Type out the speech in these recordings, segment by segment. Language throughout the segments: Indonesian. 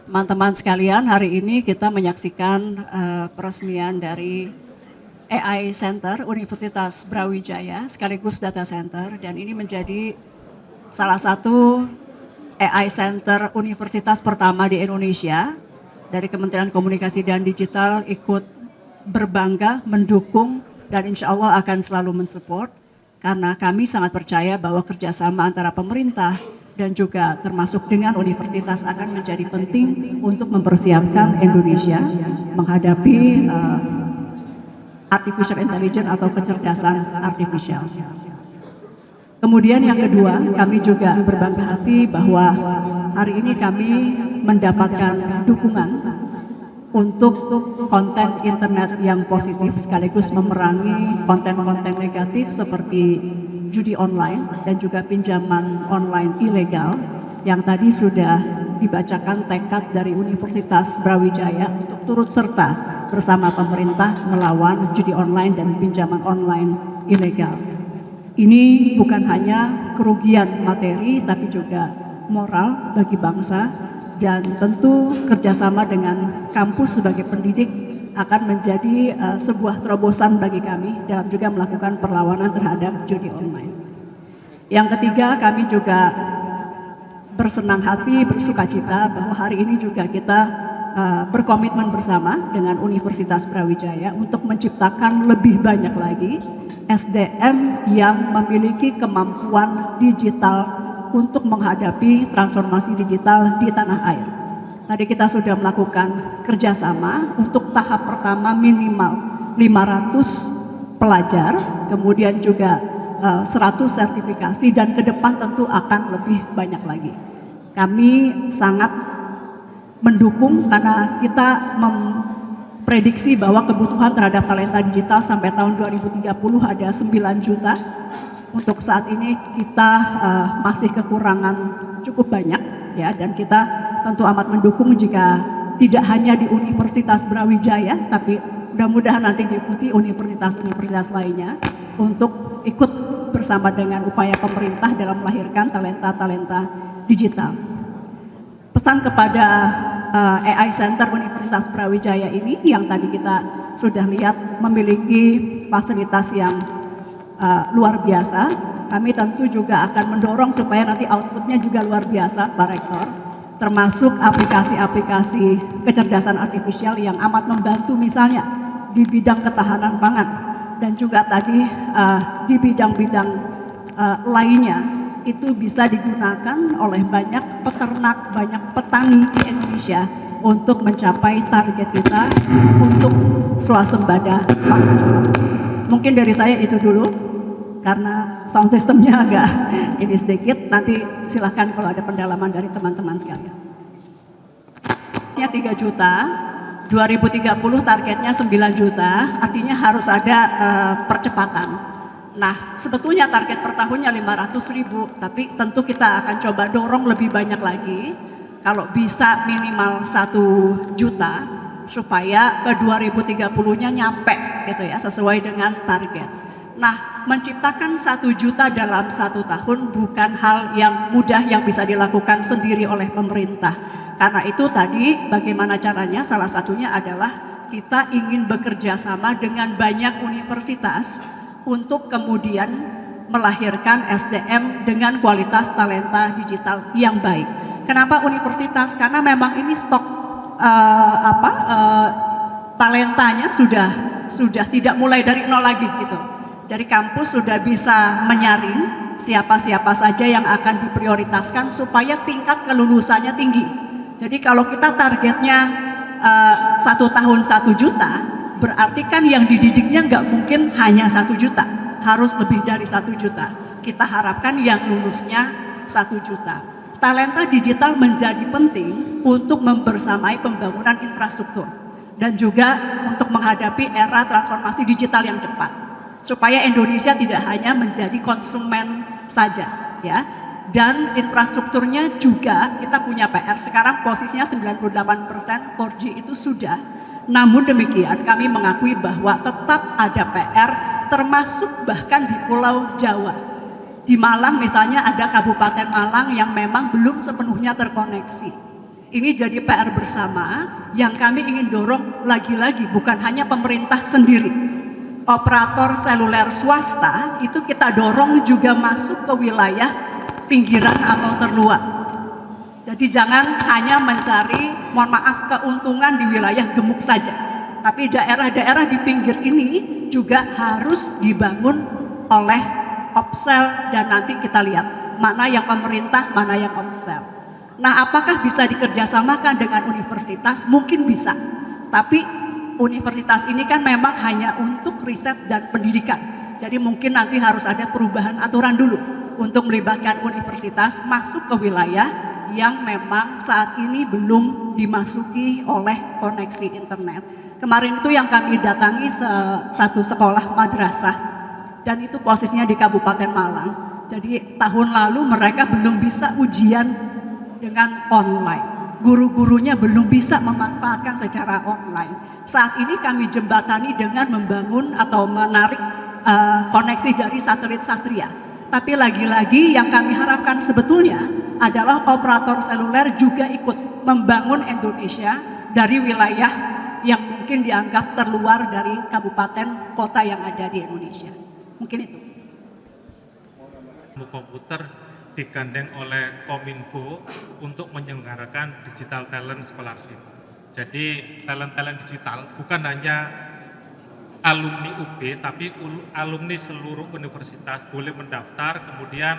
Teman-teman sekalian, hari ini kita menyaksikan peresmian dari AI Center Universitas Brawijaya sekaligus Data Center, dan ini menjadi salah satu AI Center universitas pertama di Indonesia. Dari Kementerian Komunikasi dan Digital ikut berbangga mendukung dan insya Allah akan selalu mensupport, karena kami sangat percaya bahwa kerjasama antara pemerintah dan juga termasuk dengan universitas akan menjadi penting untuk mempersiapkan Indonesia menghadapi artificial intelligence atau kecerdasan artificial. Kemudian yang kedua, kami juga berbangga hati bahwa hari ini kami mendapatkan dukungan untuk konten internet yang positif sekaligus memerangi konten-konten negatif seperti judi online dan juga pinjaman online ilegal yang tadi sudah dibacakan tekad dari Universitas Brawijaya untuk turut serta bersama pemerintah melawan judi online dan pinjaman online ilegal. Ini bukan hanya kerugian materi tapi juga moral bagi bangsa, dan tentu kerjasama dengan kampus sebagai pendidik akan menjadi sebuah terobosan bagi kami dalam juga melakukan perlawanan terhadap judi online. Yang ketiga, kami juga bersenang hati, bersukacita bahwa hari ini juga kita berkomitmen bersama dengan Universitas Brawijaya untuk menciptakan lebih banyak lagi SDM yang memiliki kemampuan digital untuk menghadapi transformasi digital di tanah air. Tadi kita sudah melakukan kerjasama untuk tahap pertama minimal 500 pelajar, kemudian juga 100 sertifikasi, dan ke depan tentu akan lebih banyak lagi. Kami sangat mendukung karena kita memprediksi bahwa kebutuhan terhadap talenta digital sampai tahun 2030 ada 9 juta. Untuk saat ini kita masih kekurangan cukup banyak ya, dan kita tentu amat mendukung jika tidak hanya di Universitas Brawijaya tapi mudah-mudahan nanti diikuti universitas-universitas lainnya untuk ikut bersama dengan upaya pemerintah dalam melahirkan talenta-talenta digital. Pesan kepada AI Center Universitas Brawijaya ini yang tadi kita sudah lihat memiliki fasilitas yang luar biasa. Kami tentu juga akan mendorong supaya nanti outputnya juga luar biasa, Pak Rektor, termasuk aplikasi-aplikasi kecerdasan artifisial yang amat membantu misalnya di bidang ketahanan pangan, dan juga tadi di bidang-bidang lainnya itu bisa digunakan oleh banyak peternak, banyak petani di Indonesia untuk mencapai target kita untuk swasembada pangan. Mungkin dari saya itu dulu, karena sound systemnya agak ini sedikit, nanti silahkan kalau ada pendalaman dari teman-teman sekalian. 3 juta, 2030 targetnya 9 juta, artinya harus ada percepatan. Nah, sebetulnya target per tahunnya 500.000, tapi tentu kita akan coba dorong lebih banyak lagi, kalau bisa minimal 1 juta, supaya ke 2030-nya nyampe gitu ya, sesuai dengan target. Nah, menciptakan 1 juta dalam 1 tahun bukan hal yang mudah yang bisa dilakukan sendiri oleh pemerintah. Karena itu tadi bagaimana caranya, salah satunya adalah kita ingin bekerja sama dengan banyak universitas untuk kemudian melahirkan SDM dengan kualitas talenta digital yang baik. Kenapa universitas? Karena memang ini stok talentanya sudah tidak mulai dari nol lagi gitu. Dari kampus sudah bisa menyaring siapa-siapa saja yang akan diprioritaskan supaya tingkat kelulusannya tinggi. Jadi kalau kita targetnya 1 tahun 1 juta, berarti kan yang dididiknya nggak mungkin hanya 1 juta, harus lebih dari 1 juta. Kita harapkan yang lulusnya 1 juta. Talenta digital menjadi penting untuk membersamai pembangunan infrastruktur dan juga untuk menghadapi era transformasi digital yang cepat, supaya Indonesia tidak hanya menjadi konsumen saja ya, dan infrastrukturnya juga kita punya PR. Sekarang posisinya 98% 4G itu sudah, namun demikian kami mengakui bahwa tetap ada PR, termasuk bahkan di Pulau Jawa. Di Malang misalnya ada Kabupaten Malang yang memang belum sepenuhnya terkoneksi. Ini jadi PR bersama yang kami ingin dorong lagi-lagi, bukan hanya pemerintah sendiri. Operator seluler swasta itu kita dorong juga masuk ke wilayah pinggiran atau terluar. Jadi jangan hanya mencari, mohon maaf, keuntungan di wilayah gemuk saja. Tapi daerah-daerah di pinggir ini juga harus dibangun oleh Opsel, dan nanti kita lihat mana yang pemerintah, mana yang Opsel. Nah, apakah bisa dikerjasamakan dengan universitas? Mungkin bisa. Tapi universitas ini kan memang hanya untuk riset dan pendidikan. Jadi mungkin nanti harus ada perubahan aturan dulu untuk melibatkan universitas masuk ke wilayah yang memang saat ini belum dimasuki oleh koneksi internet. Kemarin itu yang kami datangi satu sekolah madrasah, dan itu posisinya di Kabupaten Malang. Jadi tahun lalu mereka belum bisa ujian dengan online. Guru-gurunya belum bisa memanfaatkan secara online. Saat ini kami jembatani dengan membangun atau menarik koneksi dari satelit Satria. Tapi lagi-lagi yang kami harapkan sebetulnya adalah operator seluler juga ikut membangun Indonesia dari wilayah yang mungkin dianggap terluar dari kabupaten kota yang ada di Indonesia. Mungkin itu. Komputer digandeng oleh Kominfo untuk menyelenggarakan Digital Talent Scholarship. Jadi talent-talent digital bukan hanya alumni UB, tapi alumni seluruh universitas boleh mendaftar, kemudian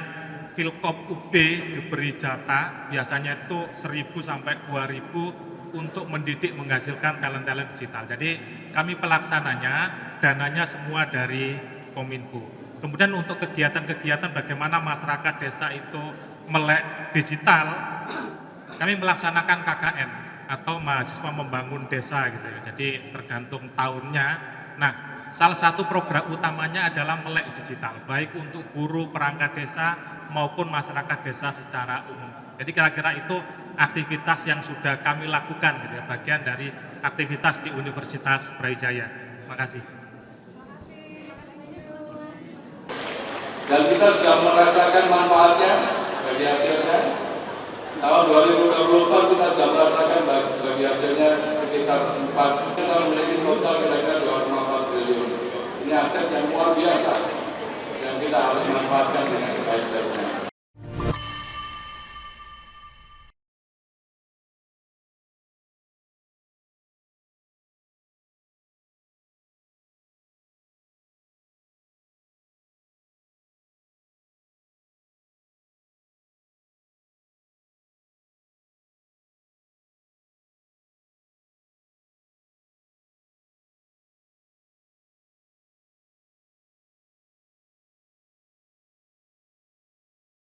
Filkop UB diberi jatah, biasanya itu 1.000 sampai 2.000 untuk mendidik menghasilkan talent-talent digital. Jadi kami pelaksananya, dananya semua dari Kominfo. Kemudian untuk kegiatan-kegiatan bagaimana masyarakat desa itu melek digital, kami melaksanakan KKN atau mahasiswa membangun desa gitu ya. Jadi tergantung tahunnya. Nah, salah satu program utamanya adalah melek digital, baik untuk guru perangkat desa maupun masyarakat desa secara umum. Jadi kira-kira itu aktivitas yang sudah kami lakukan gitu ya, bagian dari aktivitas di Universitas Brawijaya. Terima kasih. Dan kita sudah merasakan manfaatnya bagi hasilnya. Tahun 2024 kita sudah merasakan bagi hasilnya sekitar 4. Kita memiliki total kira-kira 2,4 triliun. Ini aset yang luar biasa yang kita harus manfaatkan dengan sebaik-baiknya.